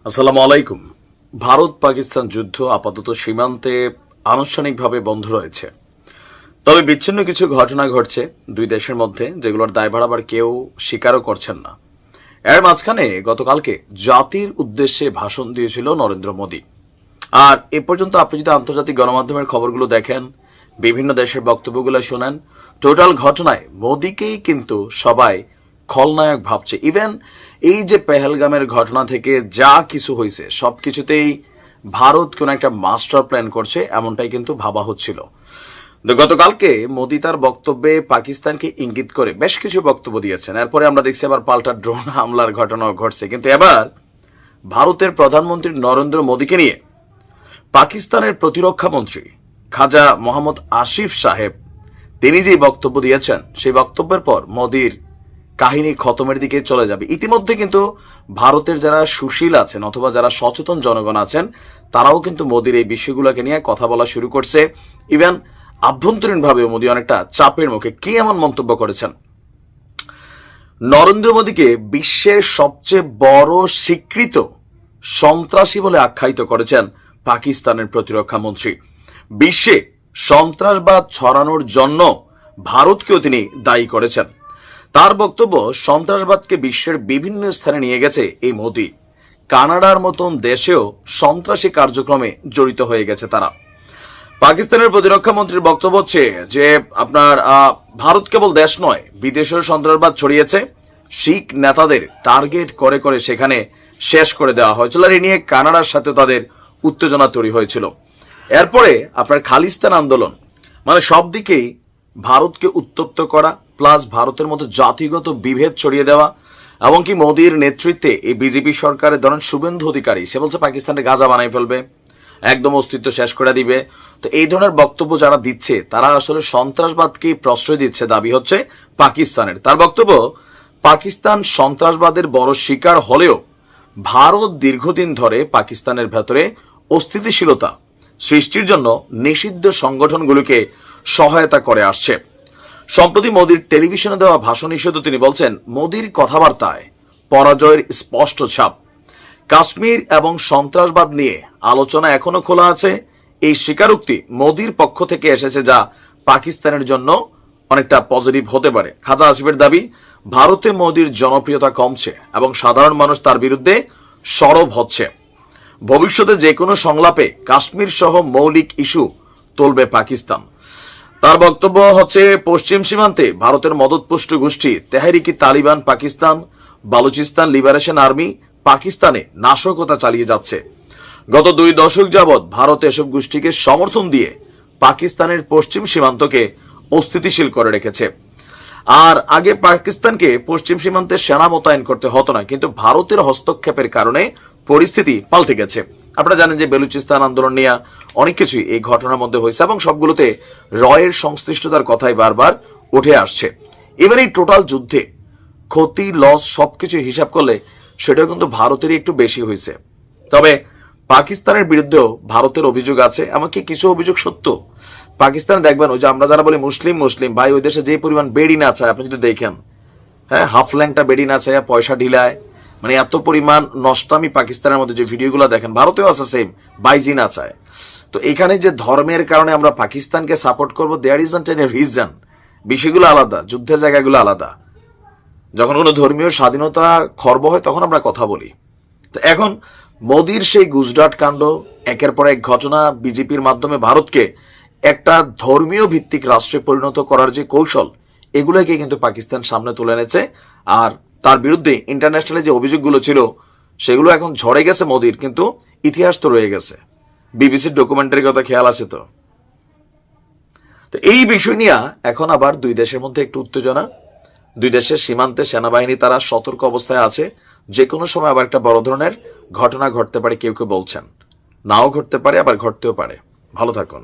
আসসালামু আলাইকুম। ভারত পাকিস্তান যুদ্ধ আপাতত সীমান্তে আনুষ্ঠানিকভাবে বন্ধ রয়েছে, তবে বিচ্ছিন্ন কিছু ঘটনা ঘটছে দুই দেশের মধ্যে, যেগুলোর দায়ভার আবার কেউ স্বীকারও করছেন না। এর মাঝখানে গতকালকে জাতির উদ্দেশ্যে ভাষণ দিয়েছিল নরেন্দ্র মোদী। আর এ পর্যন্ত আপনি যদি আন্তর্জাতিক গণমাধ্যমের খবরগুলো দেখেন, বিভিন্ন দেশের বক্তব্যগুলো শোনেন, টোটাল ঘটনায় মোদীকেই কিন্তু সবাই খলনায়ক ভাবছে। ইভেন এই যে পেহেলগামের ঘটনা থেকে যা কিছু হয়েছে সব কিছুতেই ভারত কোন একটা মাস্টার প্ল্যান করছে, এমনটাই কিন্তু ভাবা হচ্ছিল। তো গতকালকে মোদী তার বক্তব্যে পাকিস্তানকে ইঙ্গিত করে বেশ কিছু বক্তব্য দিয়েছেন। এরপরে আমরা দেখছি আবার পাল্টা ড্রোন হামলার ঘটনাও ঘটছে, কিন্তু এবার ভারতের প্রধানমন্ত্রী নরেন্দ্র মোদীকে নিয়ে পাকিস্তানের প্রতিরক্ষা মন্ত্রী খাজা মোহাম্মদ আসিফ সাহেব তিনি যে বক্তব্য দিয়েছেন, সেই বক্তব্যের পর মোদীর কাহিনী খতমের দিকে চলে যাবে। ইতিমধ্যে কিন্তু ভারতের যারা সুশীল আছেন অথবা যারা সচেতন জনগণ আছেন, তারাও কিন্তু মোদীর এই বিষয়গুলোকে নিয়ে কথা বলা শুরু করছে। ইভেন আভ্যন্তরীণভাবে মোদী অনেকটা চাপের মুখে। কি এমন মন্তব্য করেছেন? নরেন্দ্র মোদীকে বিশ্বের সবচেয়ে বড় স্বীকৃত সন্ত্রাসী বলে আখ্যায়িত করেছেন পাকিস্তানের প্রতিরক্ষা মন্ত্রী। বিশ্বে সন্ত্রাসবাদ ছড়ানোর জন্য ভারতকেও তিনি দায়ী করেছেন। তার বক্তব্য, সন্ত্রাসবাদকে বিশ্বের বিভিন্ন স্থানে নিয়ে গেছে এই মোদী। কানাডার মতন দেশেও সন্ত্রাসী কার্যক্রমে জড়িত হয়ে গেছে তারা। পাকিস্তানের প্রতিরক্ষা মন্ত্রীর বক্তব্য হচ্ছে যে আপনার ভারত কেবল দেশ নয়, বিদেশেও সন্ত্রাসবাদ ছড়িয়েছে। শিখ নেতাদের টার্গেট করে করে সেখানে শেষ করে দেওয়া হয়েছিল। আর এ নিয়ে কানাডার সাথে তাদের উত্তেজনা তৈরি হয়েছিল। এরপরে আপনার খালিস্তান আন্দোলন, মানে সব দিকেই ভারতকে উত্তপ্ত করা, প্লাস ভারতের মতো জাতিগত বিভেদ ছড়িয়ে দেওয়া, এমনকি মোদীর নেতৃত্বে এই বিজেপি সরকারের ধরেন শুভেন্দু অধিকারী, সে বলছে পাকিস্তানের গাজা বানাই ফেলবে, একদম অস্তিত্ব শেষ করে দিবে। তো এই ধরনের বক্তব্য যারা দিচ্ছে তারা আসলে সন্ত্রাসবাদকে প্রশ্রয় দিচ্ছে, দাবি হচ্ছে পাকিস্তানের। তার বক্তব্য, পাকিস্তান সন্ত্রাসবাদের বড় শিকার হলেও ভারত দীর্ঘদিন ধরে পাকিস্তানের ভেতরে অস্থিতিশীলতা সৃষ্টির জন্য নিষিদ্ধ সংগঠনগুলোকে সহায়তা করে আসছে। সম্প্রতি মোদীর টেলিভিশনে দেওয়া ভাষণ হিসেবে তিনি বলছেন, মোদীর কথাবার্তায় পরাজয়ের স্পষ্ট ছাপ। কাশ্মীর এবং সন্ত্রাসবাদ নিয়ে আলোচনা এখনো খোলা আছে। এই স্বীকারোক্তি মোদীর পক্ষ থেকে এসেছে, যা পাকিস্তানের জন্য অনেকটা পজিটিভ হতে পারে। খাজা আসিফের দাবি, ভারতে মোদীর জনপ্রিয়তা কমছে এবং সাধারণ মানুষ তার বিরুদ্ধে সরব হচ্ছে। ভবিষ্যতে যে কোনো সংলাপে কাশ্মীর সহ মৌলিক ইস্যু তুলবে পাকিস্তান। তার বক্তব্য হচ্ছে, পশ্চিম সীমান্তে ভারতের মদতপুষ্ট গোষ্ঠী তেহরিকি তালিবান পাকিস্তান, বালুচিস্তান লিবারেশন আর্মি পাকিস্তানে নাশকতা চালিয়ে যাচ্ছে। গত 2 দশক যাবৎ ভারত এসব গোষ্ঠীকে সমর্থন দিয়ে পাকিস্তানের পশ্চিম সীমান্তকে অস্থিতিশীল করে রেখেছে। আর আগে পাকিস্তানকে পশ্চিম সীমান্তে সেনা মোতায়েন করতে হতো না, কিন্তু ভারতের হস্তক্ষেপের কারণে পরিস্থিতি পাল্টে গেছে। আপনারা জানেন যে বেলুচিস্তান আন্দোলন নিয়ে অনেক কিছুই এই ঘটনার মধ্যে হয়েছে এবং সবগুলোতে রয়ের সংশ্লিষ্টতার কথাই বারবার উঠে আসছে। এবার এই টোটাল যুদ্ধে ক্ষতি লস সবকিছু হিসাব করলে সেটাও কিন্তু ভারতেরই একটু বেশি হয়েছে। তবে পাকিস্তানের বিরুদ্ধেও ভারতের অভিযোগ আছে, এমনকি কিছু অভিযোগ সত্য। পাকিস্তান দেখবেন, ওই যে আমরা যারা বলি মুসলিম মুসলিম ভাই, ওই দেশে যে পরিমাণ বেড়ি না চায় আপনি যদি দেখেন, হ্যাঁ, হাফ ল্যাংটা বেড়ি না চায়, পয়সা ঢিলায়, মানে এত পরিমাণ নষ্টামি পাকিস্তানের মধ্যে যে ভিডিওগুলো দেখেন, ভারতেও আছে সেম, বাইজি না চায়। তো এখানে যে ধর্মের কারণে আমরা পাকিস্তানকে সাপোর্ট করবো, দেয়ার ইজন্ট এনি রিজন। বিষয়গুলো আলাদা, যুদ্ধের জায়গাগুলো আলাদা। যখন কোনো ধর্মীয় স্বাধীনতা খর্ব হয় তখন আমরা কথা বলি। তো এখন মোদীর সেই গুজরাট কাণ্ড, একের পর এক ঘটনা, বিজেপির মাধ্যমে ভারতকে একটা ধর্মীয় ভিত্তিক রাষ্ট্রে পরিণত করার যে কৌশল, এগুলোকে কিন্তু পাকিস্তান সামনে তুলে এনেছে। আর তার বিরুদ্ধে ইন্টারন্যাশনালে যে অভিযোগগুলো ছিল সেগুলো এখন ঝরে গেছে মোদীর, কিন্তু ইতিহাস তো রয়ে গেছে। বিবিসির ডকুমেন্টারির কথা খেয়াল আছে তো। তো এই বিষয় নিয়ে এখন আবার দুই দেশের মধ্যে একটু উত্তেজনা। দুই দেশের সীমান্তে সেনাবাহিনী তারা সতর্ক অবস্থায় আছে। যে কোনো সময় আবার একটা বড় ধরনের ঘটনা ঘটতে পারে, কেউ কেউ বলছেন। নাও ঘটতে পারে, আবার ঘটতেও পারে। ভালো থাকুন।